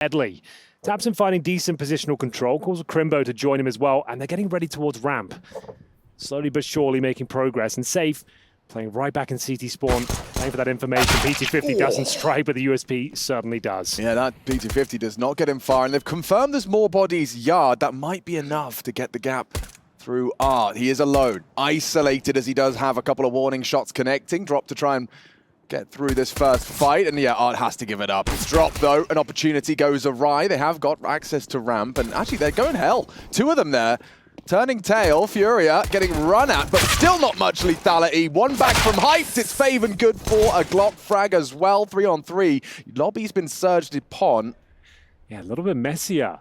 Deadly. tabseN finding decent positional control, calls Crimbo to join him as well, and they're getting ready towards ramp. Slowly but surely making progress, and Safe playing right back in CT spawn, playing for that information. PT50 doesn't strike, but the USP certainly does. Yeah, that PT50 does not get him far, and they've confirmed there's more bodies yard. That might be enough to get the gap through Art. He is alone, isolated, as he does have a couple of warning shots connecting. Drop to try and get through this first fight, and yeah, Art has to give it up. It's dropped though, an opportunity goes awry. They have got access to ramp, and actually they're going hell. Two of them there. Turning tail, Furia getting run at, but still not much lethality. One back from Hyped, it's Faven good for a Glock frag as well. 3-on-3, lobby's been surged upon. Yeah, a little bit messier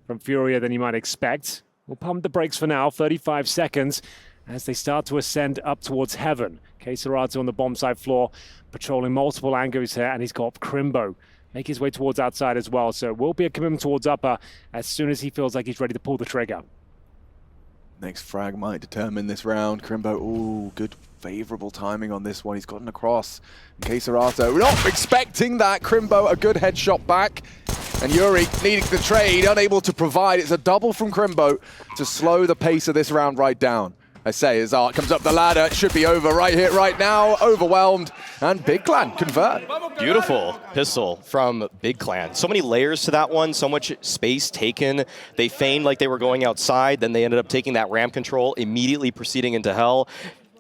from Furia than you might expect. We'll pump the brakes for now, 35 seconds, as they start to ascend up towards heaven. queserato on the bomb side floor, patrolling multiple angles here, and he's got Crimbo make his way towards outside as well. So it will be a commitment towards upper as soon as he feels like he's ready to pull the trigger. Next frag might determine this round. Crimbo, ooh, good favorable timing on this one. He's gotten across. queserato, not expecting that. Crimbo, a good headshot back. And Yuri needing the trade, unable to provide. It's a double from Crimbo to slow the pace of this round right down. I say, as Art comes up the ladder, it should be over right here, right now. Overwhelmed, and Big Clan convert. Beautiful pistol from Big Clan. So many layers to that one, so much space taken. They feigned like they were going outside, then they ended up taking that ramp control, immediately proceeding into hell.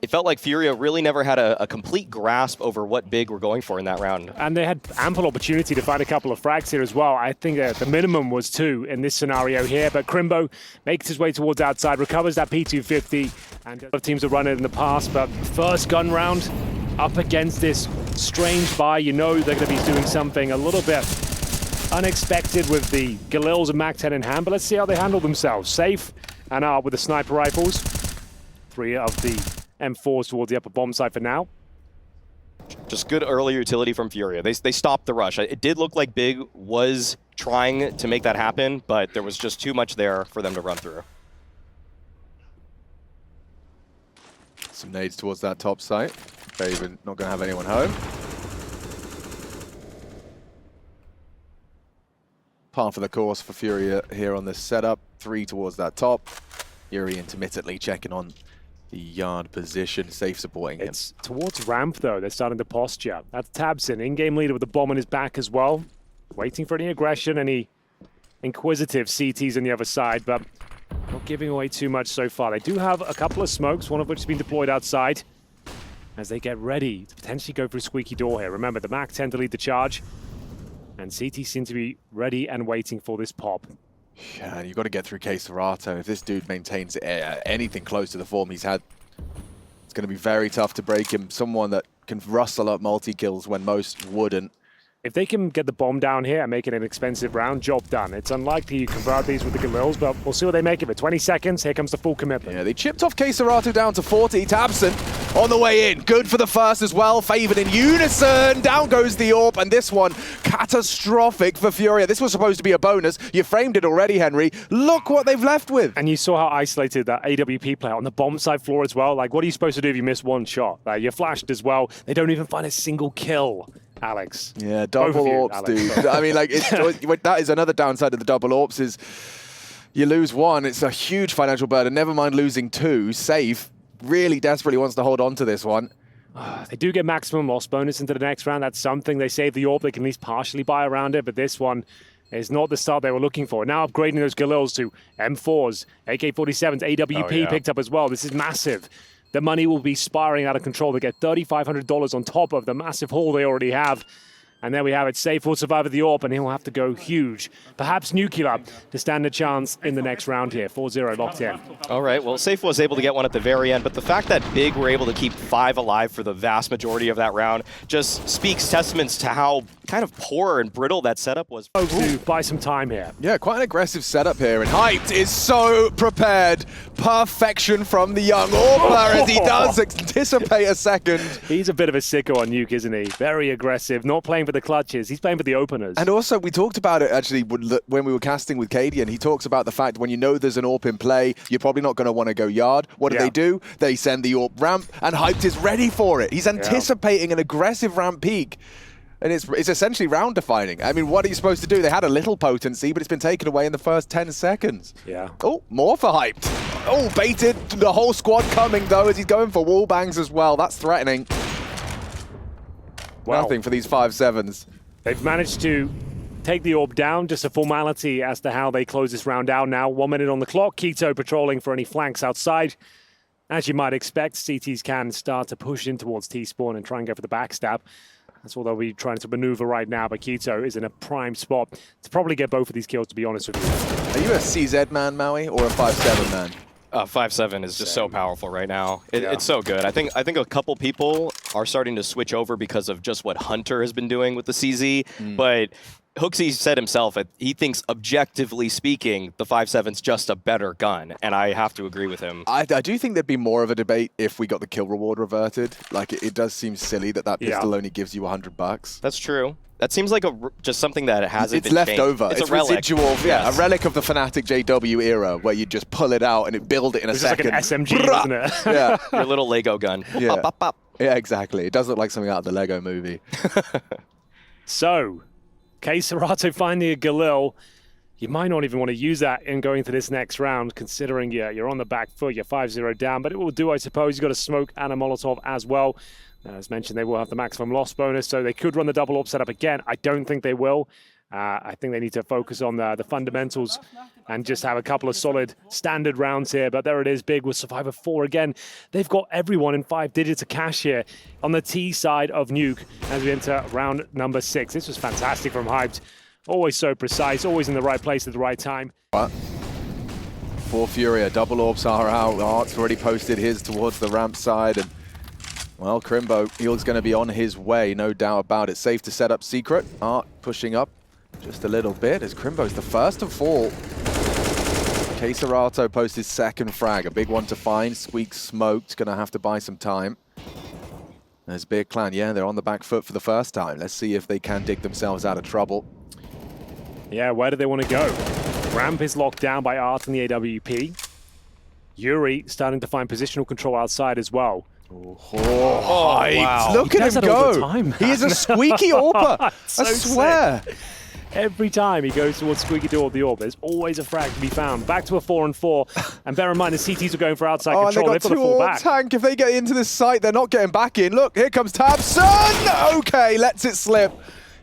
It felt like Furia really never had a complete grasp over what Big were going for in that round. And they had ample opportunity to find a couple of frags here as well. I think the minimum was 2 in this scenario here, but Crimbo makes his way towards outside, recovers that P250, and a lot of teams have run it in the past, but first gun round up against this strange buy. You know they're going to be doing something a little bit unexpected with the Galils and MAC-10 in hand, but let's see how they handle themselves. Safe and Art with the sniper rifles. 3 of the M4s towards the upper bomb site for now. Just good early utility from Furia. They stopped the rush. It did look like Big was trying to make that happen, but there was just too much there for them to run through. Some nades towards that top site. Faven not going to have anyone home. Par for the course for Furia here on this setup. 3 towards that top. Yuri intermittently checking on the yard position, Safe supporting him. It's towards ramp though, they're starting to posture. That's tabseN, in-game leader with the bomb on his back as well. Waiting for any aggression, any inquisitive CTs on the other side, but not giving away too much so far. They do have a couple of smokes, one of which has been deployed outside, as they get ready to potentially go through squeaky door here. Remember, the MAC-10 to lead the charge, and CT seem to be ready and waiting for this pop. Yeah, you've got to get through queserato. If this dude maintains anything close to the form he's had, it's going to be very tough to break him. Someone that can rustle up multi-kills when most wouldn't. If they can get the bomb down here and make it an expensive round, job done. It's unlikely you convert these with the Galils, but we'll see what they make of it. 20 seconds, here comes the full commitment. Yeah, they chipped off queserato down to 40. tabseN on the way in. Good for the first as well. Faven in unison. Down goes the AWP, and this one, catastrophic for Furia. This was supposed to be a bonus. You framed it already, Henry. Look what they've left with. And you saw how isolated that AWP player on the bomb side floor as well. Like, what are you supposed to do if you miss one shot? You're flashed as well. They don't even find a single kill. Alex. Yeah, double AWPs, dude. I mean, like, that is another downside of the double AWPs is you lose one, it's a huge financial burden. Never mind losing 2. Safe really desperately wants to hold on to this one. They do get maximum loss bonus into the next round. That's something. They save the AWP. They can at least partially buy around it, but this one is not the start they were looking for. Now upgrading those Galils to M4s, AK-47s, AWP picked up as well. This is massive. The money will be spiraling out of control. They get $3,500 on top of the massive haul they already have. And there we have it. Safe will survive with the AWP, and he'll have to go huge. Perhaps NUKE to stand a chance in the next round here. 4-0 locked in. All right, well, Safe was able to get one at the very end, but the fact that Big were able to keep 5 alive for the vast majority of that round just speaks testaments to how kind of poor and brittle that setup was. To buy some time here. Yeah, quite an aggressive setup here, and Hyped is so prepared. Perfection from the young AWPer as he does anticipate a second. He's a bit of a sicko on NUKE, isn't he? Very aggressive, not playing for the clutches. He's playing for the openers. And also, we talked about it actually when we were casting with Cadian. He talks about the fact when you know there's an AWP in play, you're probably not going to want to go yard. What do? They send the AWP ramp, and Hyped is ready for it. He's anticipating an aggressive ramp peak. And it's essentially round defining. I mean, what are you supposed to do? They had a little potency, but it's been taken away in the first 10 seconds. Yeah. Oh, more for hyped. Oh, baited. The whole squad coming, though, as he's going for wall bangs as well. That's threatening. Wow. Nothing for these 5-7s. They've managed to take the orb down, just a formality as to how they close this round out now. 1 minute on the clock. Keto patrolling for any flanks outside. As you might expect, CTs can start to push in towards T-spawn and try and go for the backstab. That's all they'll be trying to maneuver right now, but Keto is in a prime spot to probably get both of these kills, to be honest with you. Are you a CZ man, Maui, or a 5-7 man? 5-7 is just so powerful right now. It's so good. I think a couple people are starting to switch over because of just what Hunter has been doing with the CZ, but Hooksy said himself that he thinks, objectively speaking, the 5-7's just a better gun, and I have to agree with him. I do think there'd be more of a debate if we got the kill reward reverted. Like, it does seem silly that pistol only gives you $100. That's true. That seems like just something that hasn't been left changed. over. It's a residual, relic. yeah, a relic of the Fnatic JW era, where you just pull it out and it build it in a second. It's like an SMG, isn't it? Yeah. Your little Lego gun. Yeah. Pop, pop, pop. Yeah, exactly. It does look like something out of the Lego movie. So, xantares finding a Galil. You might not even want to use that in going to this next round, considering you're on the back foot, you're 5-0 down, but it will do, I suppose. You've got a smoke and a Molotov as well. As mentioned, they will have the maximum loss bonus, so they could run the double AWP setup again. I don't think they will. I think they need to focus on the fundamentals and just have a couple of solid standard rounds here. But there it is, big with Survivor 4 again. They've got everyone in 5 digits of cash here on the T side of Nuke as we enter round number 6. This was fantastic from Hyped. Always so precise, always in the right place at the right time. For FURIA, double orbs are out. Art's already posted his towards the ramp side. And well, Crimbo, he's going to be on his way, no doubt about it. Safe to set up secret. Art pushing up just a little bit as Crimbo's the first to fall. xantares posts his second frag, a big one to find. Squeak smoked, going to have to buy some time. There's Big Clan, yeah, they're on the back foot for the first time. Let's see if they can dig themselves out of trouble. Yeah, where do they want to go? Ramp is locked down by Art and the AWP. Yuri starting to find positional control outside as well. Wow. Look at him go. He is a squeaky AWPer. I swear. Sick. Every time he goes towards squeaky door the AWP, there's always a frag to be found. Back to a 4-on-4. And bear in mind, the CTs are going for outside control. And They've got two to fall AWP back. tank. If they get into this site, they're not getting back in. Look, here comes Tabson. Okay, lets it slip.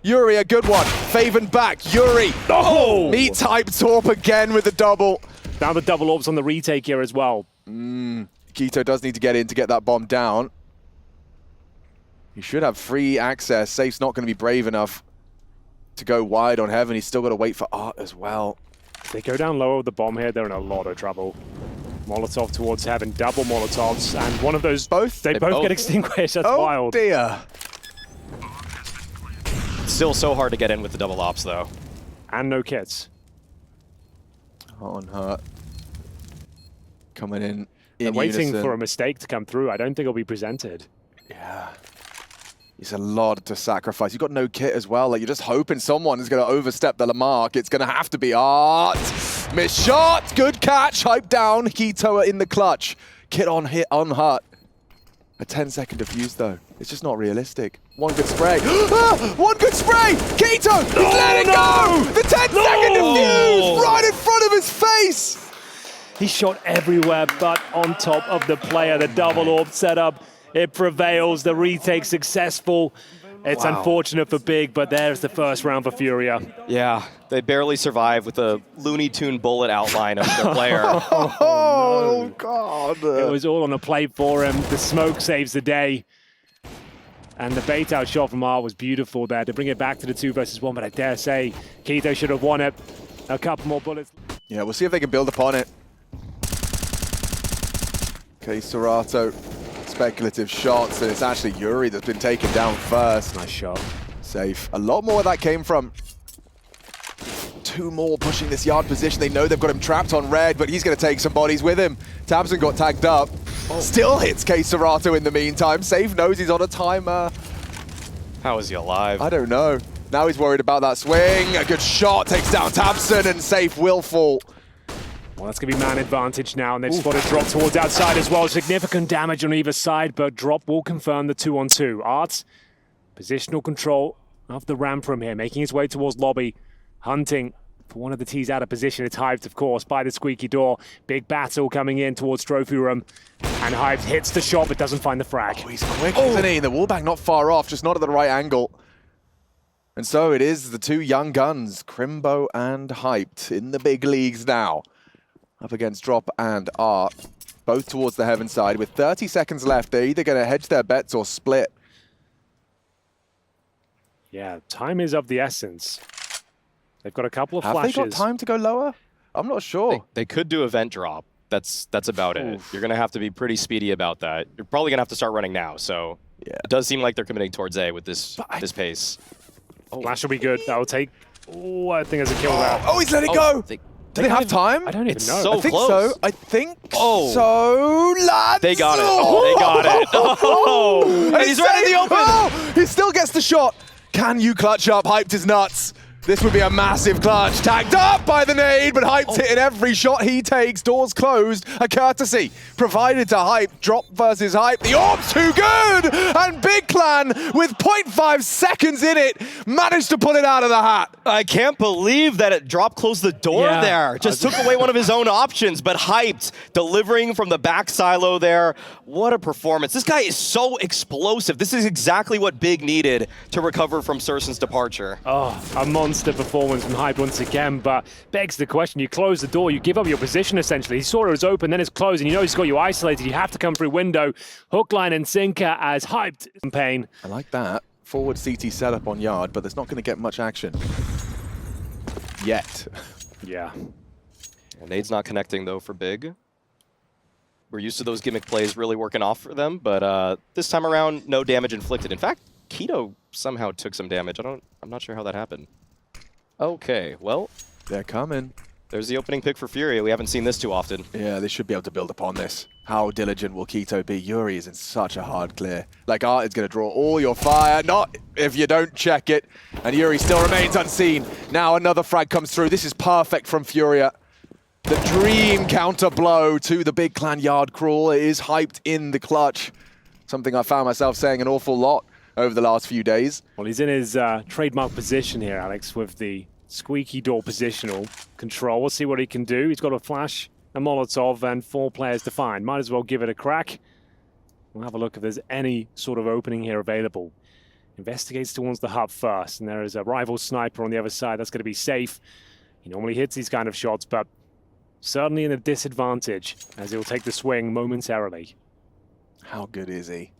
Yuri, a good one. Faven back. Yuri. Oh! Meat type Torp again with the double. Now the double AWPs on the retake here as well. Keto does need to get in to get that bomb down. He should have free access. Safe's not going to be brave enough to go wide on Heaven. He's still got to wait for Art as well. If they go down low with the bomb here, they're in a lot of trouble. Molotov towards Heaven, double Molotovs, and one of those, they both get extinguished. That's wild. Oh dear. Still so hard to get in with the double ops, though. And no kits. On Hurt. Coming in They're waiting unison. for a mistake to come through. I don't think it'll be presented. Yeah. It's a lot to sacrifice. You've got no kit as well. Like, you're just hoping someone is going to overstep the mark. It's going to have to be Art. Missed shot. Good catch. Hype down. Keto in the clutch. Kit on hit on Hurt. A 10-second defuse, though. It's just not realistic. One good spray. One good spray! Keto! He's letting go! The 10-second defuse! Right in front of his face! He shot everywhere but on top of the player. The double AWP setup, it prevails. The retake successful. It's unfortunate for Big, but there's the first round for FURIA. Yeah, they barely survived with a Looney Tune bullet outline of their player. Oh, God. It was all on a plate for him. The smoke saves the day. And the bait out shot from Art was beautiful there to bring it back to the 2 versus 1, but I dare say Keto should have won it. A couple more bullets. Yeah, we'll see if they can build upon it. Okay, xantares, speculative shots, and it's actually Yuri that's been taken down first. Nice shot. Safe. A lot more of that came from 2 more pushing this yard position. They know they've got him trapped on red, but he's going to take some bodies with him. Tabson got tagged up. Still hits xantares in the meantime. Safe knows he's on a timer. How is he alive? I don't know. Now he's worried about that swing. A good shot takes down Tabson, and Safe will fall. Well, that's going to be man advantage now, and they've spotted Drop towards outside as well. Significant damage on either side, but Drop will confirm the 2-on-2. Art, positional control off the ramp from here, making his way towards lobby, hunting for one of the T's out of position. It's Hyped, of course, by the squeaky door. Big battle coming in towards trophy room. And Hyped hits the shot, but doesn't find the frag. Oh, he's quick, isn't he? The wallbang not far off, just not at the right angle. And so it is the two young guns, Crimbo and Hyped, in the big leagues now. Up against Drop and Art, both towards the Heaven side. With 30 seconds left, they're either going to hedge their bets or split. Yeah, time is of the essence. They've got a couple of Have flashes. they got time to go lower? I'm not sure. They could do event drop. That's about it. You're going to have to be pretty speedy about that. You're probably going to have to start running now. So Yeah. it does seem like they're committing towards A with this pace. Flash will be good. That will take... Oh, I think there's a kill there. Oh, he's let it go! Do they have time? I don't even It's know. so I think close. so. I think Oh. so, lads. They got it. They got it. Oh, And he's right in the open. Oh, he still gets the shot. Can you clutch up? Hyped is nuts. This would be a massive clutch. Tagged up by the nade, but Hyped's hitting every shot he takes. Doors closed. A courtesy provided to Hype. Drop versus Hype. The orb's too good! And Big Clan, with 0.5 seconds in it, managed to pull it out of the hat. I can't believe that it Drop closed the door Yeah. there. Just took away one of his own options, but Hyped, delivering from the back silo there. What a performance. This guy is so explosive. This is exactly what Big needed to recover from Sursen's departure. Oh, a monster performance from Hype once again, but begs the question. You close the door, you give up your position essentially. He saw it was open, then it's closed, and you know he's got you isolated. You have to come through window, hook, line, and sinker as Hyped campaign. I like that. Forward CT setup on yard, but there's not going to get much action. Yet. Yeah. And nade's not connecting though for Big. We're used to those gimmick plays really working off for them, but this time around, no damage inflicted. In fact, Keto somehow took some damage. I'm not sure how that happened. Okay, well, They're coming. there's the opening pick for FURIA. We haven't seen this too often. Yeah, they should be able to build upon this. How diligent will Keto be? Yuri is in such a hard clear. Like, Art is going to draw all your fire. Not if you don't check it. And Yuri still remains unseen. Now another frag comes through. This is perfect from FURIA. The dream counter blow to the Big Clan yard crawl. It is Hyped in the clutch. Something I found myself saying an awful lot over the last few days. Well, he's in his trademark position here, Alex, with the squeaky door positional control. We'll see what he can do. He's got a flash, a Molotov, and 4 players to find. Might as well give it a crack. We'll have a look if there's any sort of opening here available. Investigates towards the hub first, and there is a rival sniper on the other side. That's going to be safe. He normally hits these kind of shots, but certainly in a disadvantage as he'll take the swing momentarily. How good is he?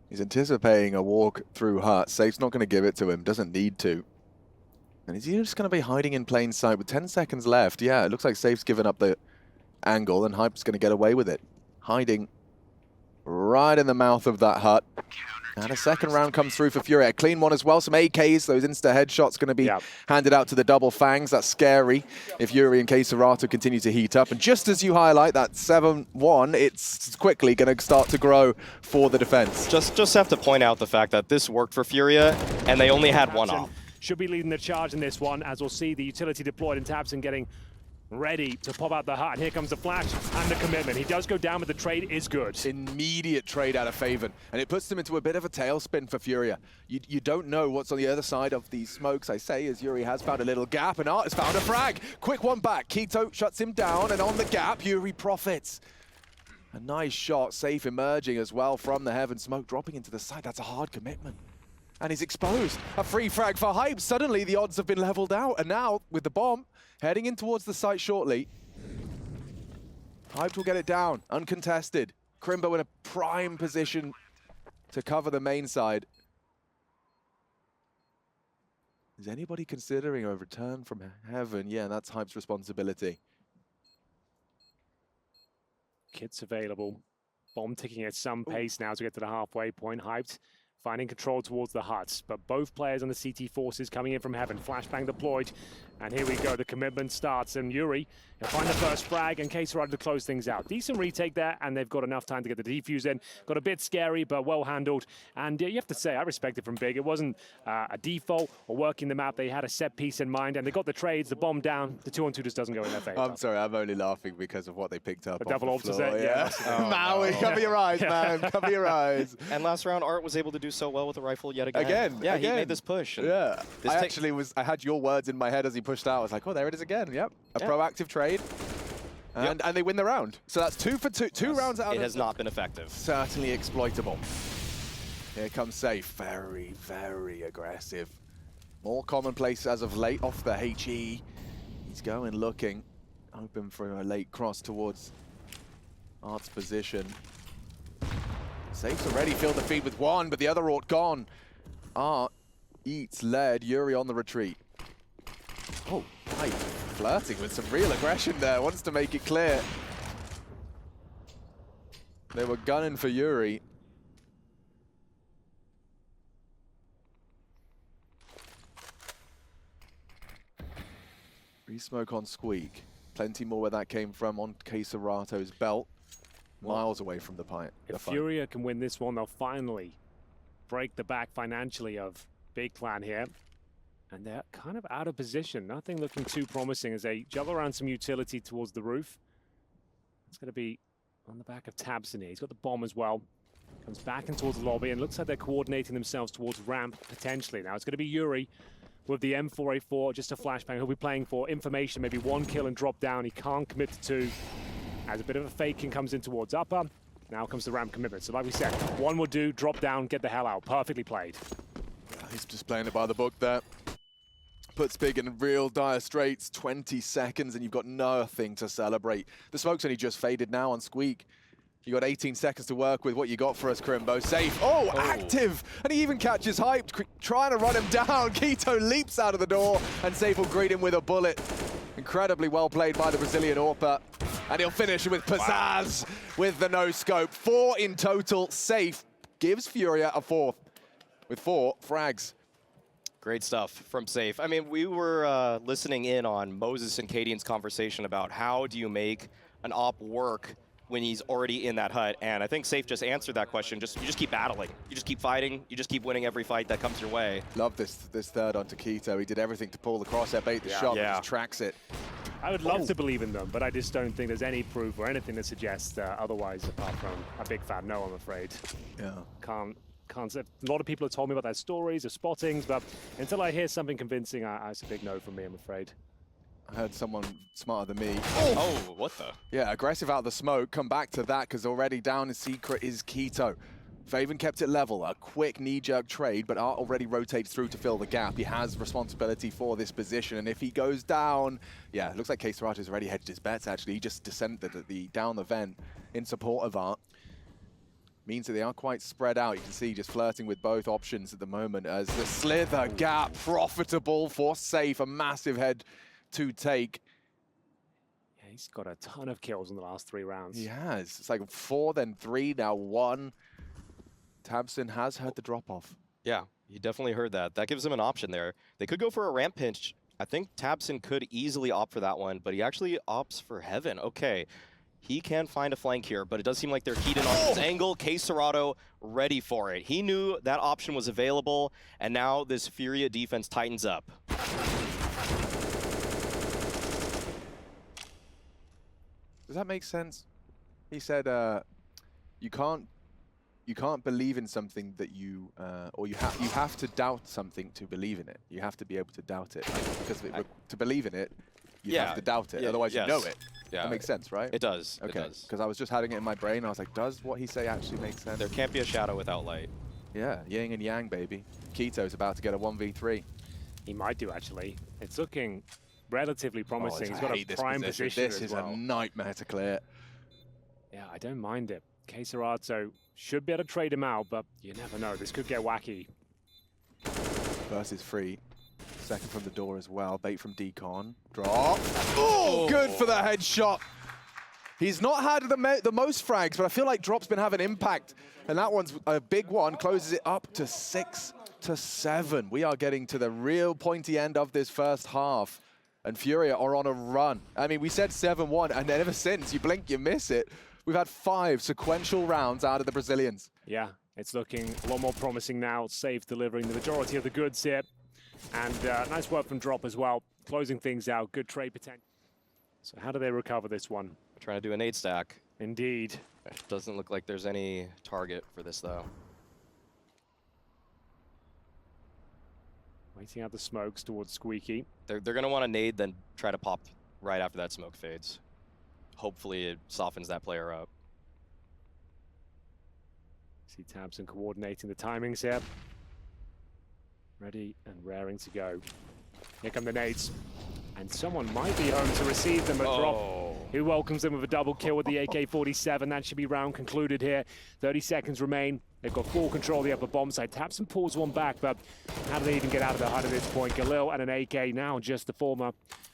He's anticipating a walk through hut. Safe's not going to give it to him. Doesn't need to. And is he just going to be hiding in plain sight with 10 seconds left? Yeah, it looks like Safe's given up the angle and Hype's going to get away with it. Hiding right in the mouth of that hut. And a second round comes through for FURIA. A clean one as well. Some AKs, those insta headshots going to be handed out to the double fangs. That's scary if Yuri and Keserato continue to heat up. And just as you highlight that 7-1, it's quickly going to start to grow for the defense. Just have to point out the fact that this worked for FURIA, and they only had one off. Should be leading the charge in this one, as we'll see the utility deployed and Tabson getting ready to pop out the hut. And here comes the flash and the commitment. He does go down, but the trade is good. Immediate trade out of Faven, and it puts them into a bit of a tailspin for FURIA. You don't know what's on the other side of these smokes, I say, as Yuri has found a little gap, and Art has found a frag. Quick one back. Keto shuts him down, and on the gap, Yuri profits. A nice shot, Safe emerging as well from the Heaven smoke, dropping into the side. That's a hard commitment. And he's exposed. A free frag for Hype. Suddenly, the odds have been leveled out, and now, with the bomb, heading in towards the site shortly. Hype will get it down, uncontested. Crimbo in a prime position to cover the main side. Is anybody considering a return from Heaven? Yeah, that's Hype's responsibility. Kits available. Bomb ticking at some pace now to get to the halfway point. Hyped. Finding control towards the huts, but both players on the CT forces coming in from Heaven. Flashbang deployed, and here we go. The commitment starts, and Yuri will find the first frag, and Keserato to close things out. Decent retake there, and they've got enough time to get the defuse in. Got a bit scary, but well handled. And you have to say, I respect it from Big. It wasn't a default or working the map. They had a set piece in mind, and they got the trades, the bomb down. The 2-on-2 just doesn't go in their favor. I'm sorry, I'm only laughing because of what they picked up. The double off the offset, floor. yeah. Oh, Maui, cover your eyes, man. Cover your eyes. And last round, Art was able to do do so well with the rifle yet again. Again. He made this push. And Yeah. this I had your words in my head as he pushed out. I was like, oh, there it is again. Yep. A proactive trade. And they win the round. So that's 2 for 2. Two rounds out. It has not been effective. Certainly exploitable. Here comes Safe. Very, very aggressive. More commonplace as of late off the HE. He's going looking. Open for a late cross towards Art's position. Safe's already filled the feed with one, but the other Ort gone. Art eats lead. Yuri on the retreat. Oh, right. Flirting with some real aggression there. Wants to make it clear. They were gunning for Yuri. Re-smoke on Squeak. Plenty more where that came from on Keserato's belt. Miles away from the fight. If FURIA can win this one, they'll finally break the back financially of Big Clan here. And they're kind of out of position. Nothing looking too promising as they juggle around some utility towards the roof. It's going to be on the back of Tabson here. He's got the bomb as well. Comes back in towards the lobby and looks like they're coordinating themselves towards ramp, potentially. Now it's going to be Yuri with the M4A4, just a flashbang. He'll be playing for information, maybe 1 kill and drop down. He can't commit to 2. As a bit of a faking comes in towards upper. Now comes the ramp commitment. So like we said, 1 will do, drop down, get the hell out. Perfectly played. He's just playing it by the book there. Puts Big in real dire straits. 20 seconds and you've got nothing to celebrate. The smoke's only just faded now on Squeak. You got 18 seconds to work with. What you got for us, Crimbo? Safe. Oh, active! And he even catches hype, trying to run him down. Keto leaps out of the door, and Safe will greet him with a bullet. Incredibly well played by the Brazilian Orpa. And he'll finish with pizzazz with the no-scope. 4 in total. Safe gives FURIA a 4th with 4 frags. Great stuff from Safe. I mean, we were listening in on Moses and Cadian's conversation about how do you make an op work when he's already in that hut, and I think Safe just answered that question. You just keep battling. You just keep fighting. You just keep winning every fight that comes your way. Love this third onto Keto. He did everything to pull the crosshair, bait the shot, and just tracks it. I would love to believe in them, but I just don't think there's any proof or anything that suggests otherwise, apart from a big fan. No, I'm afraid. Yeah. Can't. A lot of people have told me about their stories, their spottings, but until I hear something convincing, it's a big no from me, I'm afraid. I heard someone smarter than me. Oh, what the? Yeah, aggressive out of the smoke. Come back to that, because already down in secret is Keto. Faven kept it level. A quick knee-jerk trade, but Art already rotates through to fill the gap. He has responsibility for this position, and if he goes down... Yeah, it looks like Keserato's already hedged his bets, actually. He just descended down the vent in support of Art. Means that they are quite spread out. You can see just flirting with both options at the moment as the slither gap, profitable for Safe. A massive head to take. Yeah, he's got a ton of kills in the last 3 rounds. He has. It's like 4, then 3, now 1. Tabson has heard the drop-off. Yeah, he definitely heard that. That gives him an option there. They could go for a ramp pinch. I think Tabson could easily opt for that one, but he actually opts for Heaven. Okay, he can find a flank here, but it does seem like they're keyed in on his angle. Keserado ready for it. He knew that option was available, and now this FURIA defense tightens up. Does that make sense? He said, you can't believe in something that you, or you have to doubt something to believe in it. You have to be able to doubt it, because to believe in it, you have to doubt it. Otherwise, you know it. Yeah, that makes sense, right? It does. Okay. It does. Because I was just having it in my brain. I was like, does what he say actually make sense? There can't be a shadow without light. Yeah, yin and yang, baby. Keto's about to get a 1v3. He might do, actually. It's looking relatively promising. He's got a this prime position This is a nightmare to clear. Yeah, I don't mind it. Keserato should be able to trade him out, but you never know. This could get wacky. First is free. Second from the door as well. Bait from Decon. Drop. Oh, good for the headshot. He's not had the most frags, but I feel like Drop's been having impact. And that one's a big one. Closes it up to 6-7. We are getting to the real pointy end of this first half. And FURIA are on a run. I mean, we said 7-1, and ever since, you blink, you miss it. We've had 5 sequential rounds out of the Brazilians. Yeah, it's looking a lot more promising now. Safe delivering the majority of the goods here. And nice work from Drop as well. Closing things out, good trade potential. So how do they recover this one? Trying to do a nade stack. Indeed. It doesn't look like there's any target for this, though. Waiting out the smokes towards Squeaky. They're going to want to nade, then try to pop right after that smoke fades. Hopefully it softens that player up. See Tabson coordinating the timings here. Ready and raring to go. Here come the nades. And someone might be home to receive them, but Drop, who welcomes them with a double kill with the AK-47. That should be round concluded here. 30 seconds remain. They've got full control of the upper bomb side. Tabson pulls one back, but how do they even get out of the HUD at this point? Galil and an AK now, just the former.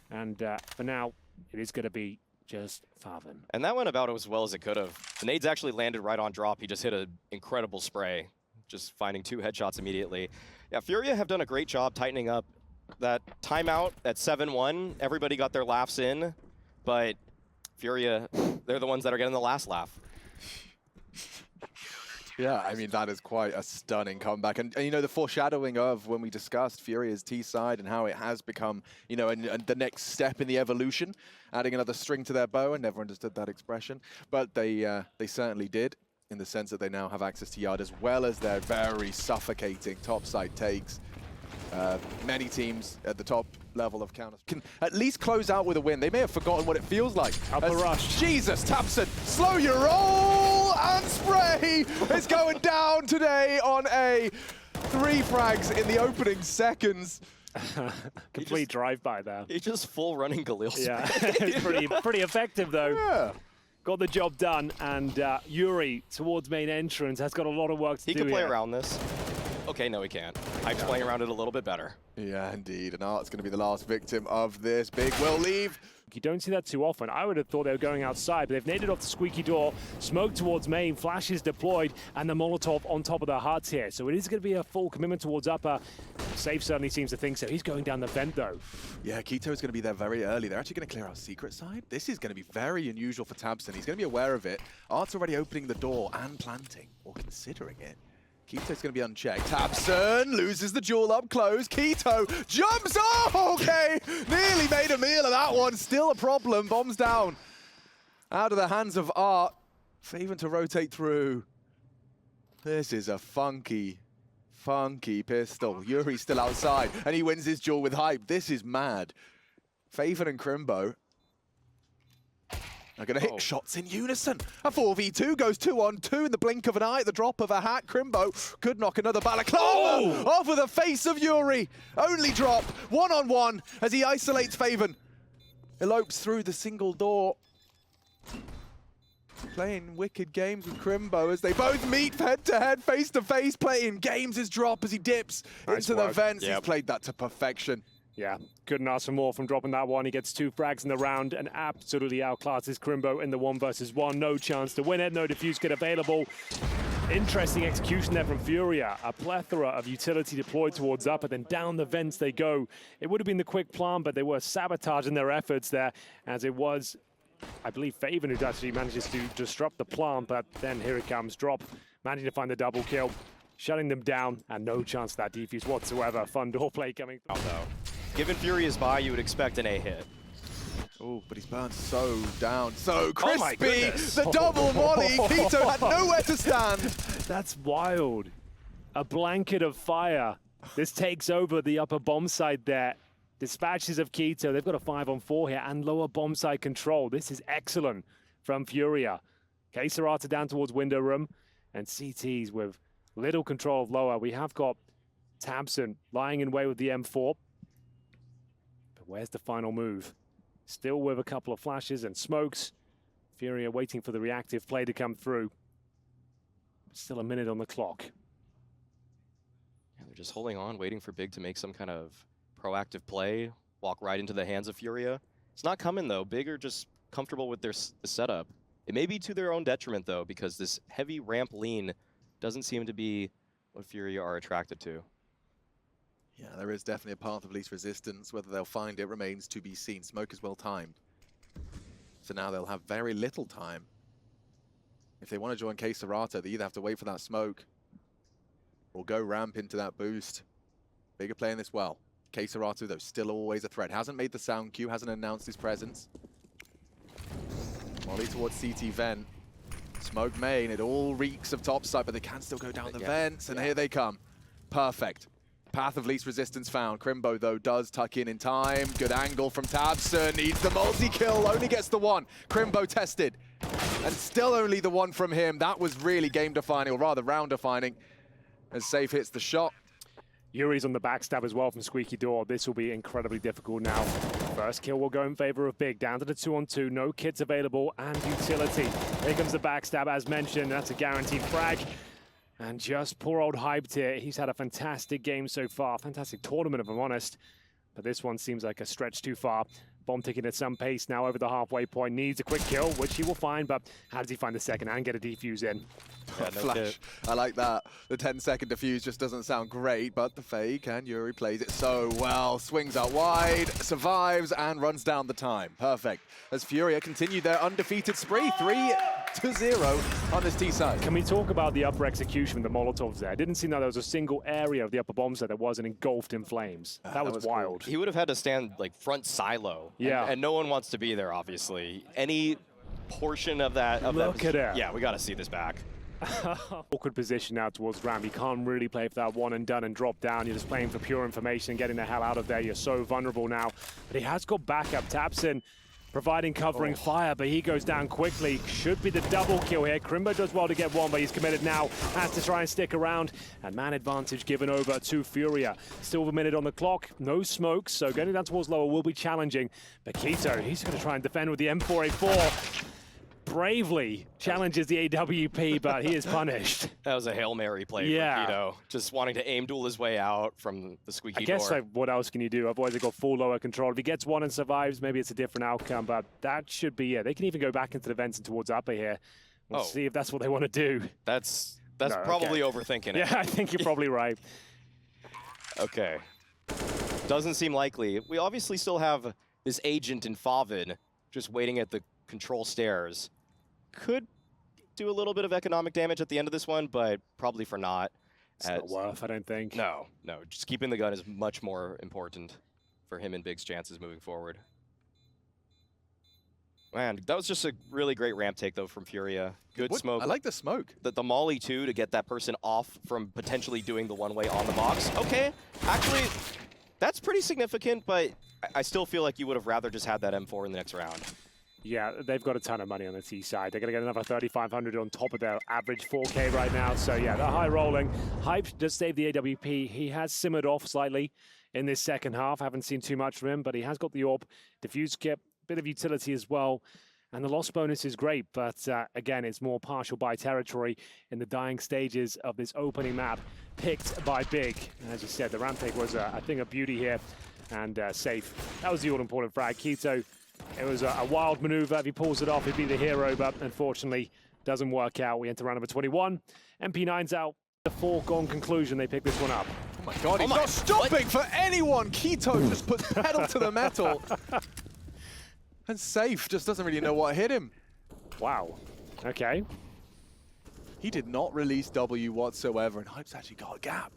And for now, it is going to be just Favin. And that went about as well as it could have. The nades actually landed right on Drop. He just hit an incredible spray, just finding 2 headshots immediately. Yeah, FURIA have done a great job tightening up that timeout at 7-1. Everybody got their laughs in, but FURIA, they're the ones that are getting the last laugh. Yeah, I mean, that is quite a stunning comeback. And you know, the foreshadowing of when we discussed Furia's T-side and how it has become, you know, and the next step in the evolution, adding another string to their bow. I never understood that expression, but they certainly did, in the sense that they now have access to Yard as well as their very suffocating topside takes. Many teams at the top level of counter can at least close out with a win. They may have forgotten what it feels like. Upper rush. Jesus, Tabson, slow your roll and spray. It's going down today on a 3 frags in the opening seconds. Complete drive-by there. He just full running Galil. Yeah, it's pretty effective though. Yeah. Got the job done, and Yuri towards main entrance has got a lot of work to do. He can play here. around this. Okay, no, he can't. Hype's playing around it a little bit better. Yeah, indeed. And Art's going to be the last victim of this. Big will leave. You don't see that too often. I would have thought they were going outside, but they've naded off the squeaky door, smoke towards main, flashes deployed, and the Molotov on top of the hearts here. So it is going to be a full commitment towards upper. Safe certainly seems to think so. He's going down the vent, though. Yeah, Keto is going to be there very early. They're actually going to clear out secret side. This is going to be very unusual for Tabson. He's going to be aware of it. Art's already opening the door and planting, or considering it. Keto's going to be unchecked. Tabson loses the duel up close. Keto jumps. Oh, okay. Nearly made a meal of that one. Still a problem. Bombs down. Out of the hands of Art. Faven to rotate through. This is a funky pistol. Yuri's still outside, and he wins his duel with hype. This is mad. Faven and Crimbo are going to hit shots in unison. A 4v2 goes 2-on-2 in the blink of an eye at the drop of a hat. Crimbo could knock another balaclava off of the face of Yuri. Only drop, 1-on-1 as he isolates Faven. Elopes through the single door. Playing wicked games with Crimbo as they both meet head-to-head, face-to-face, playing games his drop as he dips into the vents. He's played that to perfection. Yeah, couldn't ask for more from dropping that one. He gets 2 frags in the round and absolutely outclasses Crimbo in the 1v1. No chance to win it, no defuse kit available. Interesting execution there from FURIA. A plethora of utility deployed towards up, and then down the vents they go. It would have been the quick plan, but they were sabotaging their efforts there, as it was, I believe, Faven who actually manages to disrupt the plant, but then here it comes. Drop, managing to find the double kill, shutting them down, and no chance for that defuse whatsoever. Fun door play coming through. Though. Given FURIA's buy, you would expect an A hit. Oh, but he's burned so down, so crispy. my goodness. The double molly. Keto had nowhere to stand. That's wild. A blanket of fire. This takes over the upper bomb side there. Dispatches of Keto. They've got a 5-on-4 here and lower bomb side control. This is excellent from FURIA. Queserata down towards window room, and CTs with little control of lower. We have got Tabson lying in way with the M4. But where's the final move? Still with a couple of flashes and smokes. FURIA waiting for the reactive play to come through. Still a minute on the clock. Yeah, they're just holding on, waiting for Big to make some kind of proactive play, walk right into the hands of FURIA. It's not coming, though. Big are just comfortable with their setup. It may be to their own detriment, though, because this heavy ramp lean doesn't seem to be what FURIA are attracted to. Yeah, there is definitely a path of least resistance. Whether they'll find it remains to be seen. Smoke is well timed. So now they'll have very little time. If they want to join Queserata, they either have to wait for that smoke or go ramp into that boost. Big are playing this well. Queserata, though, still always a threat. Hasn't made the sound cue, hasn't announced his presence. Molly towards CT vent. Smoke main, it all reeks of topside, but they can still go down the vents, and here they come. Perfect. Path of least resistance found. Crimbo, though, does tuck in time. Good angle from Tabson. Needs the multi-kill. Only gets the one. Crimbo tested. And still only the one from him. That was really game-defining, or rather round-defining. As Safe hits the shot. Yuri's on the backstab as well from Squeaky Door. This will be incredibly difficult now. First kill will go in favor of Big. Down to the 2-on-2. No kits available and utility. Here comes the backstab, as mentioned. That's a guaranteed frag. And just poor old Hyped here. He's had a fantastic game so far. Fantastic tournament, if I'm honest. But this one seems like a stretch too far. Bomb ticking at some pace now over the halfway point. Needs a quick kill, which he will find, but how does he find the second and get a defuse in? Yeah, no Flash. I like that. The 10-second defuse just doesn't sound great, but the fake, and Yuri plays it so well. Swings out wide, survives, and runs down the time. Perfect. As FURIA continue their undefeated spree, 3-0 on this T side. Can we talk about the upper execution with the Molotovs there? I didn't see that there was a single area of the upper bomb set that wasn't engulfed in flames. That was wild. He would have had to stand like front silo. Yeah. And no one wants to be there, obviously. Any portion of that... Look at it. Yeah, we got to see this back. Awkward position now towards Ram. You can't really play for that one and done and drop down. You're just playing for pure information and getting the hell out of there. You're so vulnerable now. But he has got backup. Tabson providing covering fire, but he goes down quickly. Should be the double kill here. Crimbo does well to get one, but he's committed now. Has to try and stick around. And man advantage given over to FURIA. Still with a minute on the clock. No smokes, so getting down towards lower will be challenging. But Keto, he's going to try and defend with the M4A4. Bravely challenges the AWP, but he is punished. That was a Hail Mary play for Keto. Just wanting to aim duel his way out from the Squeaky Door. I guess, like, what else can you do? Otherwise, they've got full lower control. If he gets one and survives, maybe it's a different outcome, but that should be it. They can even go back into the vents and towards upper here. We'll see if that's what they want to do. That's probably overthinking it. Yeah, I think you're probably right. Okay. Doesn't seem likely. We obviously still have this agent in Favin just waiting at the control stairs. Could do a little bit of economic damage at the end of this one, but probably for not. It's not worth, I don't think. No. Just keeping the gun is much more important for him and Big's chances moving forward. Man, that was just a really great ramp take, though, from FURIA. Good smoke. I like the smoke. The molly, too, to get that person off from potentially doing the one-way on the box. Okay, actually, that's pretty significant, but I still feel like you would have rather just had that M4 in the next round. Yeah, they've got a ton of money on the T side. They're going to get another 3,500 on top of their average 4K right now. So yeah, they're high rolling. Hype just saved the AWP. He has simmered off slightly in this second half. Haven't seen too much from him, but he has got the AWP. Diffuse kit, bit of utility as well. And the loss bonus is great, but again, it's more partial by territory in the dying stages of this opening map, picked by Big. And as you said, the ramp take was a thing of beauty here, and Safe. That was the all-important frag. Keto, it was a wild maneuver. If he pulls it off, he'd be the hero, but unfortunately, doesn't work out. We enter round number 21. MP9's out. The foregone conclusion, they pick this one up. Oh my god, he's not stopping for anyone! Keto just puts pedal to the metal. And Safe just doesn't really know what hit him. Wow. Okay. He did not release W whatsoever, and Hype's actually got a gap.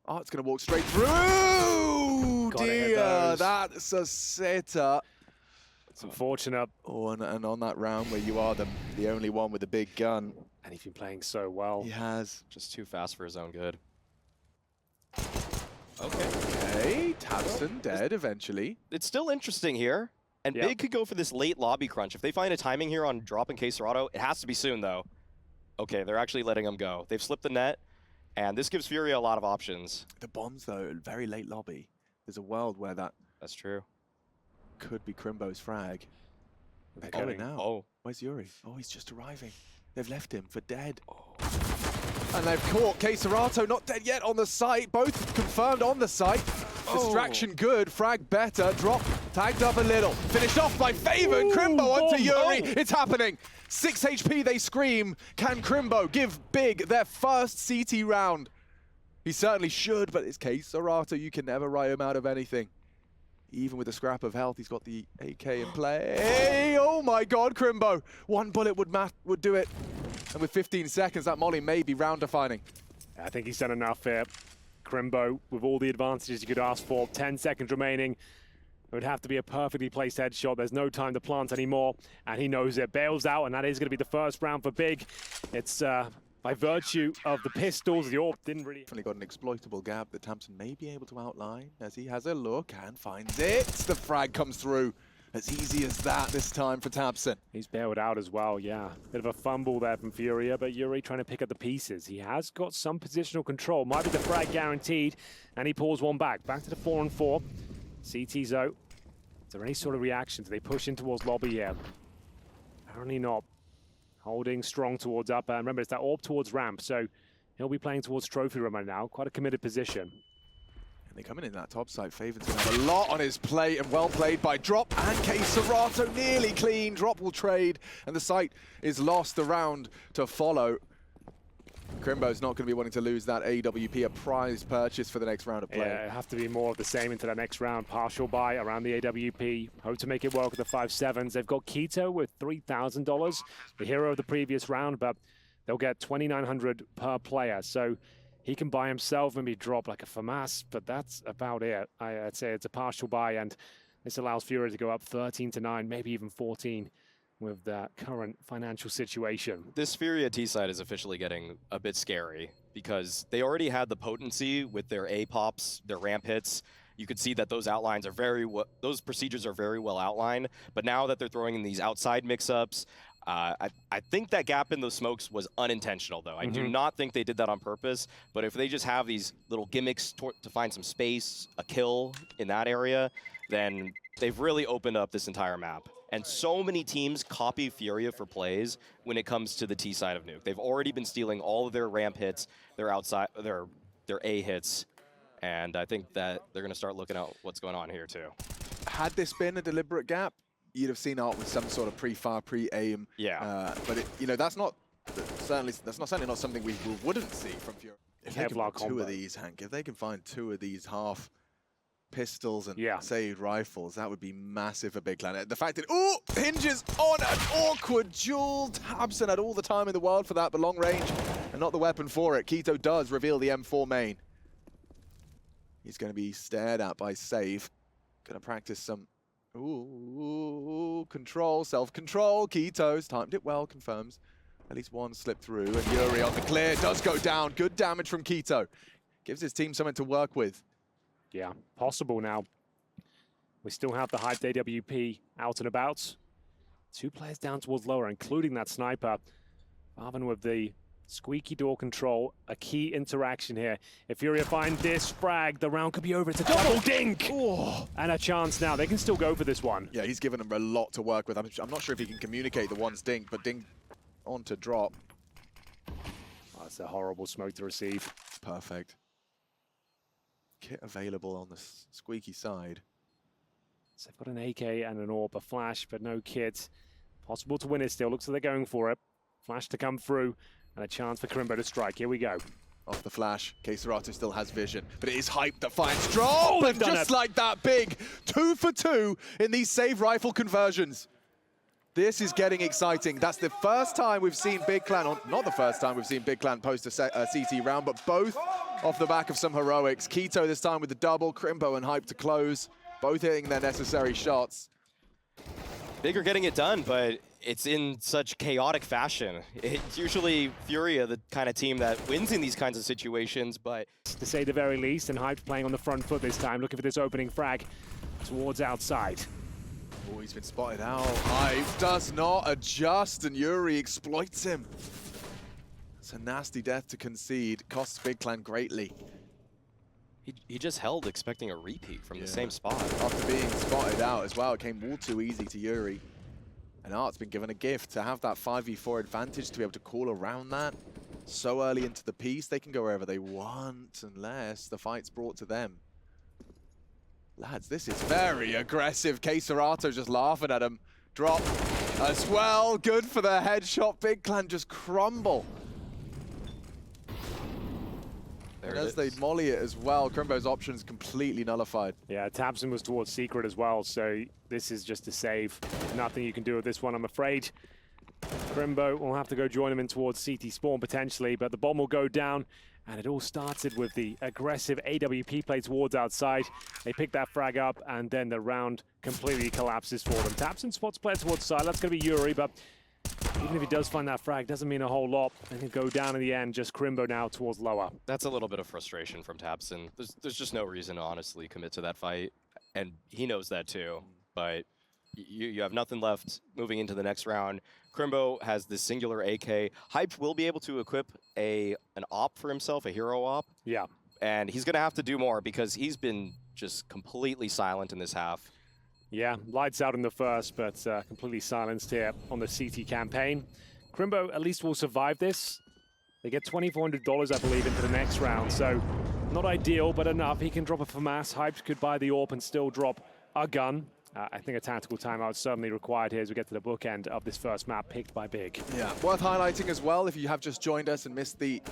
Oh, it's going to walk straight through! Dear, that's a sitter. It's unfortunate. Oh, and on that round where you are the only one with a big gun. And he's been playing so well. He has. Just too fast for his own good. Okay, Tabson dead eventually. It's still interesting here. And Big could go for this late lobby crunch. If they find a timing here on dropping Queserato, it has to be soon, though. Okay, they're actually letting him go. They've slipped the net, and this gives FURIA a lot of options. The bombs, though, very late lobby. There's a world where that... That's true. Could be Crimbo's frag. They're coming going now. Oh. Where's Yuri? Oh, he's just arriving. They've left him for dead. Oh. And they've caught Queserato, not dead yet on the site. Both confirmed on the site. Distraction good, frag better, drop, tagged up a little. Finished off by Favor and Crimbo onto Yuri. It's happening. 6 HP, they scream. Can Crimbo give Big their first CT round? He certainly should, but it's Queserato. You can never write him out of anything. Even with a scrap of health, he's got the AK in play. Hey, oh my god, Crimbo. One bullet would do it. And with 15 seconds, that molly may be round defining. I think he's done enough here. Crimbo, with all the advantages you could ask for, 10 seconds remaining. It would have to be a perfectly placed headshot. There's no time to plant anymore, and he knows it. Bails out, and that is going to be the first round for Big. It's by virtue of the pistols, the AWP didn't really... Definitely got an exploitable gap that Tamsin may be able to outline as he has a look and finds it. The frag comes through. As easy as that this time for Tamsin. He's bailed out as well, yeah. Bit of a fumble there from FURIA, but Yuri trying to pick up the pieces. He has got some positional control. Might be the frag guaranteed, and he pulls one back. Back to the 4-on-4. CT Zo. Is there any sort of reaction? Do they push in towards lobby here? Apparently not. Holding strong towards up. Remember, it's that AWP towards ramp, so he'll be playing towards trophy room right now. Quite a committed position. And they're coming in that top side. Faven's going to have a lot on his plate, and well played by Drop and xantares. Nearly clean. Drop will trade, and the site is lost. The round to follow. Crimbo's not going to be wanting to lose that AWP, a prize purchase for the next round of play. Yeah, it'll have to be more of the same into that next round. Partial buy around the AWP. Hope to make it work with the 5-7s. They've got Keto with $3,000, the hero of the previous round, but they'll get $2,900 per player. So he can buy himself and be dropped like a FAMAS, but that's about it. I'd say it's a partial buy, and this allows FURIA to go up 13-9, maybe even 14 with the current financial situation. This FURIA T side is officially getting a bit scary because they already had the potency with their A pops, their ramp hits. You could see that those outlines are those procedures are very well outlined, but now that they're throwing in these outside mix-ups, I think that gap in those smokes was unintentional, though. I do not think they did that on purpose, but if they just have these little gimmicks to find some space, a kill in that area, then they've really opened up this entire map. And so many teams copy FURIA for plays when it comes to the T side of Nuke. They've already been stealing all of their ramp hits, their outside, their A hits, and I think that they're going to start looking at what's going on here, too. Had this been a deliberate gap, you'd have seen Art with some sort of pre-fire, pre-aim. Yeah. But that's certainly not something we wouldn't see from FURIA. If they can find two of these, Hank, if they can find two of these half pistols and saved rifles, that would be massive for Big Clan. The fact that, hinges on an awkward duel. Tabson had all the time in the world for that, but long range and not the weapon for it. Keto does reveal the M4 main. He's going to be stared at by Save. Going to practice some control, self-control. Keto's timed it well, confirms. At least one slip through, and Yuri on the clear does go down. Good damage from Keto. Gives his team something to work with. Yeah, possible now. We still have the hyped AWP out and about. Two players down towards lower, including that sniper. Marvin with the squeaky door control, a key interaction here. If FURIA find this frag, the round could be over. It's a double dink! And a chance now. They can still go for this one. Yeah, he's given them a lot to work with. I'm not sure if he can communicate the one dink, but dink on to drop. That's a horrible smoke to receive. Perfect. Kit available on the squeaky side. So they've got an AK and an AWP, a flash, but no kit. Possible to win it still. Looks like they're going for it. Flash to come through, and a chance for Crimbo to strike. Here we go. Off the flash, xantares still has vision, but it is hype that finds drop, and just like that, big 2 for 2 in these save rifle conversions. This is getting exciting. That's the first time we've seen Big Clan, or not the first time we've seen Big Clan post a CT round, but both off the back of some heroics. Keto this time with the double, Crimbo and Hype to close, both hitting their necessary shots. Big are getting it done, but it's in such chaotic fashion. It's usually FURIA, the kind of team that wins in these kinds of situations, but... To say the very least, and Hype playing on the front foot this time, looking for this opening frag towards outside. Oh, he's been spotted out. Hype does not adjust, and Yuri exploits him. It's a nasty death to concede. Costs Big Clan greatly. He just held expecting a repeat from the same spot. After being spotted out as well, it came all too easy to Yuri. And Art's been given a gift to have that 5v4 advantage, to be able to call around that. So early into the piece, they can go wherever they want, unless the fight's brought to them. Lads, this is very aggressive. xantares just laughing at him. Drop as well. Good for the headshot. Big Clan just crumble. And as they molly it as well, Crimbo's options completely nullified. Yeah, Tabson was towards Secret as well, so this is just a save. Nothing you can do with this one, I'm afraid. Crimbo will have to go join him in towards CT spawn potentially, but the bomb will go down. And it all started with the aggressive AWP play towards outside. They pick that frag up, and then the round completely collapses for them. Tabson spots player towards side. That's going to be Yuri, but even if he does find that frag, doesn't mean a whole lot. And he'll go down in the end, just Crimbo now towards lower. That's a little bit of frustration from tabseN. There's just no reason to honestly commit to that fight, and he knows that too. But you have nothing left moving into the next round. Crimbo has this singular AK. Hype will be able to equip an op for himself, a hero op. Yeah. And he's going to have to do more because he's been just completely silent in this half. Yeah, lights out in the first, but completely silenced here on the CT campaign. Crimbo at least will survive this. They get $2,400, I believe, into the next round. So not ideal, but enough. He can drop a FAMAS. Hyped could buy the AWP and still drop a gun. I think a tactical timeout is certainly required here as we get to the bookend of this first map picked by Big. Yeah, worth highlighting as well, if you have just joined us and missed the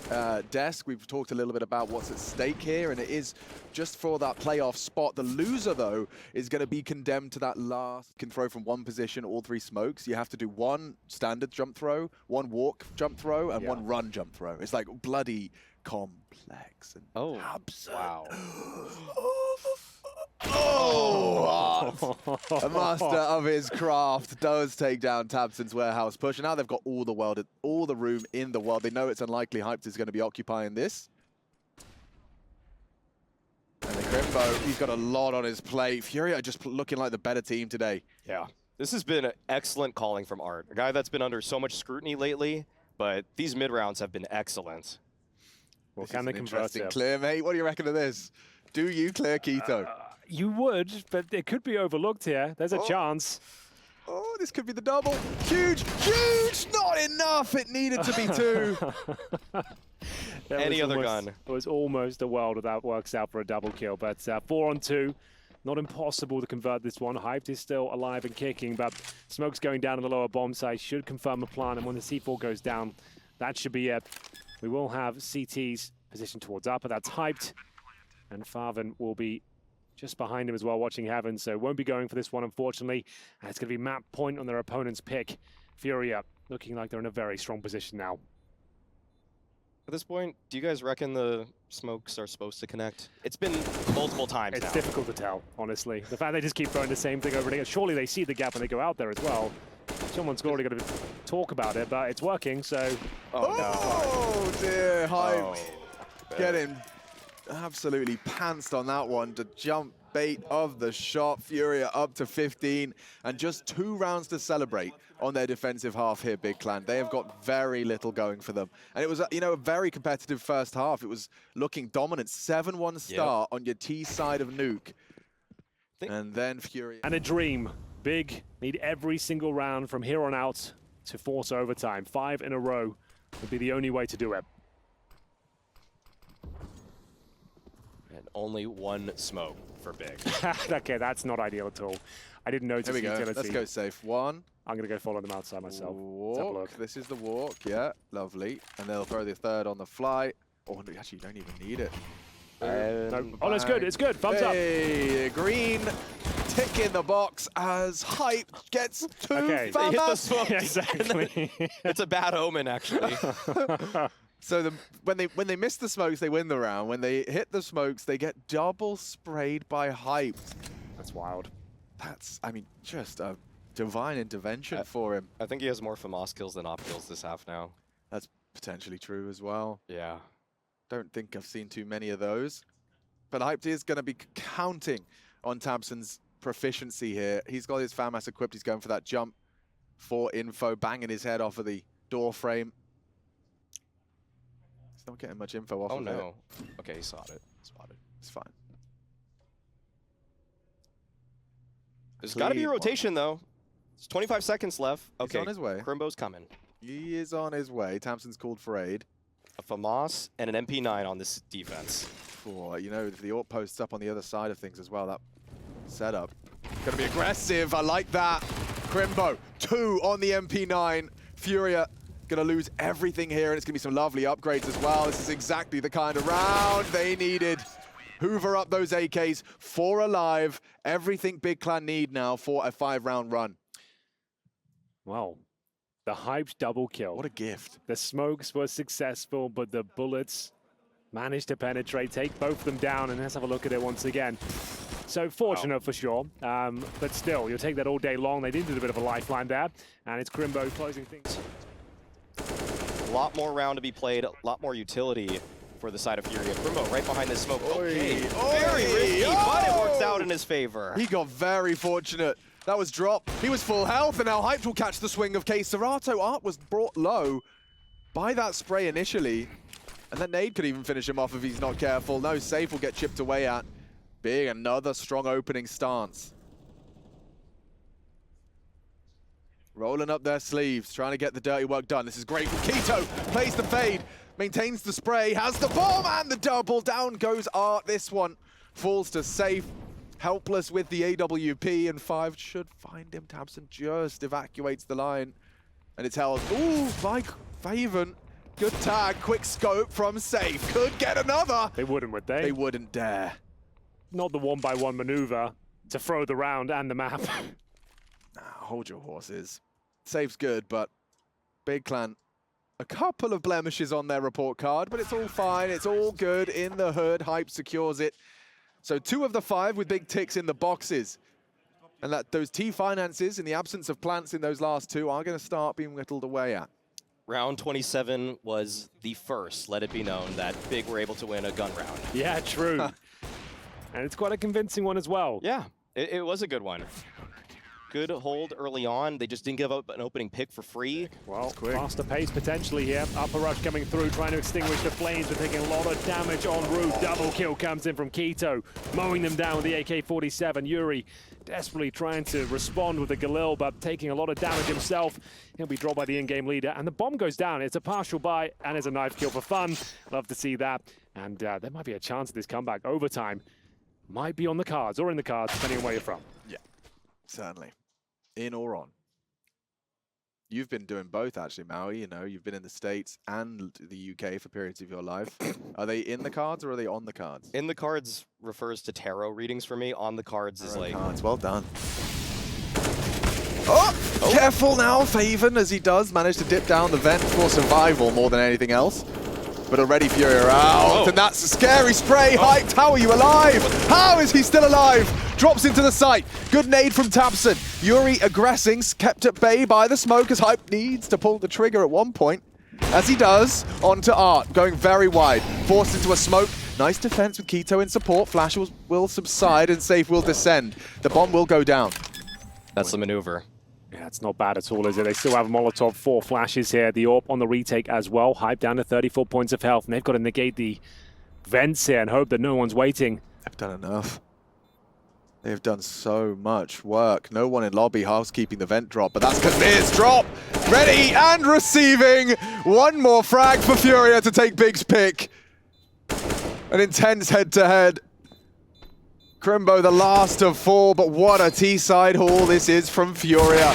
desk, we've talked a little bit about what's at stake here, and it is just for that playoff spot. The loser, though, is going to be condemned to that last, can throw from one position all 3 smokes. You have to do 1 standard jump throw, 1 walk jump throw, and 1 run jump throw. It's like bloody complex and absurd. Wow. A master of his craft does take down tabseN's warehouse push, and now they've got all the room in the world. They know it's unlikely Hyped is going to be occupying this. And the Crimbo, he's got a lot on his plate. FURIA just looking like the better team today. Yeah. This has been an excellent calling from Art, a guy that's been under so much scrutiny lately, but these mid-rounds have been excellent. Well, can they convert it? Clear, mate. What do you reckon of this? Do you clear Keto? You would, but it could be overlooked here. There's a chance. Oh, this could be the double. Huge, huge! Not enough! It needed to be 2. Any other gun. It was almost a world that works out for a double kill, but 4 on 2. Not impossible to convert this one. Hyped is still alive and kicking, but smoke's going down on the lower bomb site. Should confirm a plan, and when the C4 goes down, that should be it. We will have CT's positioned towards upper. That's Hyped, and Farven will be just behind him as well, watching Heaven, so won't be going for this one, unfortunately. And it's going to be map point on their opponent's pick. FURIA looking like they're in a very strong position now. At this point, do you guys reckon the smokes are supposed to connect? It's been multiple times It's now. difficult to tell, honestly. The fact they just keep throwing the same thing over and again. Surely they see the gap when they go out there as well. Someone's already got to talk about it, but it's working, so... Oh, dear, Hype. Getting absolutely pantsed on that one to jump bait of the shot. FURIA up to 15 and just 2 rounds to celebrate on their defensive half here, Big Clan. They have got very little going for them. And it was, a very competitive first half. It was looking dominant. 7-1 start on your T side of NUKE. And then FURIA. And a dream. Big need every single round from here on out to force overtime. 5 in a row would be the only way to do it. And only 1 smoke for Big. Okay, that's not ideal at all. I didn't notice Here we go. utility. Let's go safe. 1. I'm going to go follow them outside myself. Let's have a Walk. look. This is the walk. Yeah, lovely. And they'll throw the 3rd on the fly. Oh, no, actually, you don't even need it. No. Oh, it's good. It's good. Thumbs up. Hey, green tick in the box as Hype gets 2 Okay. They hit the FAMAS. smoke. Yeah, exactly. It's a bad omen, actually. So when they miss the smokes, they win the round. When they hit the smokes, they get double sprayed by Hype. That's wild. That's, I mean, just a divine intervention for him. I think he has more FAMAS kills than op kills this half now. That's potentially true as well. Yeah. Don't think I've seen too many of those. But Hyped is going to be counting on tabseN's proficiency here. He's got his FAMAS equipped. He's going for that jump for info, banging his head off of the door frame. He's not getting much info off of it. Oh, no. Okay, he saw it. Spotted. It's fine. There's got to be a rotation, though. It's 25 seconds left. Okay, He's on his way. Crimbo's coming. He is on his way. tabseN's called for aid. A FAMAS and an MP9 on this defense. For, if the AWP posts up on the other side of things as well, that setup. Gonna be aggressive. I like that. Crimbo, 2 on the MP9. FURIA gonna lose everything here, and it's gonna be some lovely upgrades as well. This is exactly the kind of round they needed. Hoover up those AKs, 4 alive. Everything Big Clan need now for a 5-round run. Well, the Hyped double kill. What a gift. The smokes were successful, but the bullets managed to penetrate, take both of them down, and let's have a look at it once again. So fortunate for sure, but still, you'll take that all day long. They did a bit of a lifeline there, and it's Crimbo closing things. A lot more round to be played, a lot more utility for the side of FURIA. Crimbo right behind this smoke. Okay, very risky, but it works out in his favor. He got very fortunate. That was drop. He was full health, and now Hyped will catch the swing of Serato. Art was brought low by that spray initially, and that nade could even finish him off if he's not careful. No, Safe will get chipped away at. Being another strong opening stance. Rolling up their sleeves, trying to get the dirty work done. This is great from Keto. Plays the fade, maintains the spray, has the bomb and the double. Down goes Art. This one falls to Safe. Helpless with the AWP, and 5 should find him. Tabson just evacuates the line, and it's held. Ooh, by Faven. Good tag, quick scope from Safe. Could get another. They wouldn't, would they? They wouldn't dare. Not the one-by-one maneuver to throw the round and the map. Nah, hold your horses. Safe's good, but Big Clan, a couple of blemishes on their report card, but it's all fine. It's all good in the hood. Hype secures it. So 2 of the 5 with big ticks in the boxes. And that those T finances, in the absence of plants in those last 2, are going to start being whittled away at. Round 27 was the first, let it be known, that Big were able to win a gun round. Yeah, true. And it's quite a convincing one as well. Yeah, it was a good one. Good hold early on. They just didn't give up an opening pick for free. Well, faster pace potentially here. Upper rush coming through, trying to extinguish the flames. We're taking a lot of damage en route. Double kill comes in from Keto, mowing them down with the AK-47. Yuri desperately trying to respond with the Galil, but taking a lot of damage himself. He'll be dropped by the in-game leader, and the bomb goes down. It's a partial buy, and it's a knife kill for fun. Love to see that. And there might be a chance of this comeback. Overtime might be on the cards, or in the cards, depending on where you're from. Yeah, certainly. In or on. You've been doing both, actually, Maui. You know, you've been in the States and the UK for periods of your life. Are they in the cards or are they on the cards? In the cards refers to tarot readings for me. On the cards is like... Cards. Well done. Oh! Careful now, Faven, as he does manage to dip down the vent for survival more than anything else. But already FURIA are out, and that's a scary spray. Hyped, how are you alive? How is he still alive? Drops into the site. Good nade from Tabson. Yuri aggressing, kept at bay by the smoke as Hype needs to pull the trigger at one point. As he does, onto Art, going very wide. Forced into a smoke. Nice defense with Keto in support. Flash will subside and Safe will descend. The bomb will go down. That's the maneuver. Yeah, it's not bad at all, is it? They still have a Molotov, 4 flashes here. The AWP on the retake as well. Hype down to 34 points of health, and they've got to negate the vents here and hope that no one's waiting. They've done enough. They've done so much work. No one in lobby housekeeping the vent drop, but that's Kazir's drop. Ready and receiving. One more frag for FURIA to take Big's pick. An intense head-to-head. Crimbo, the last of 4, but what a T-side haul this is from FURIA.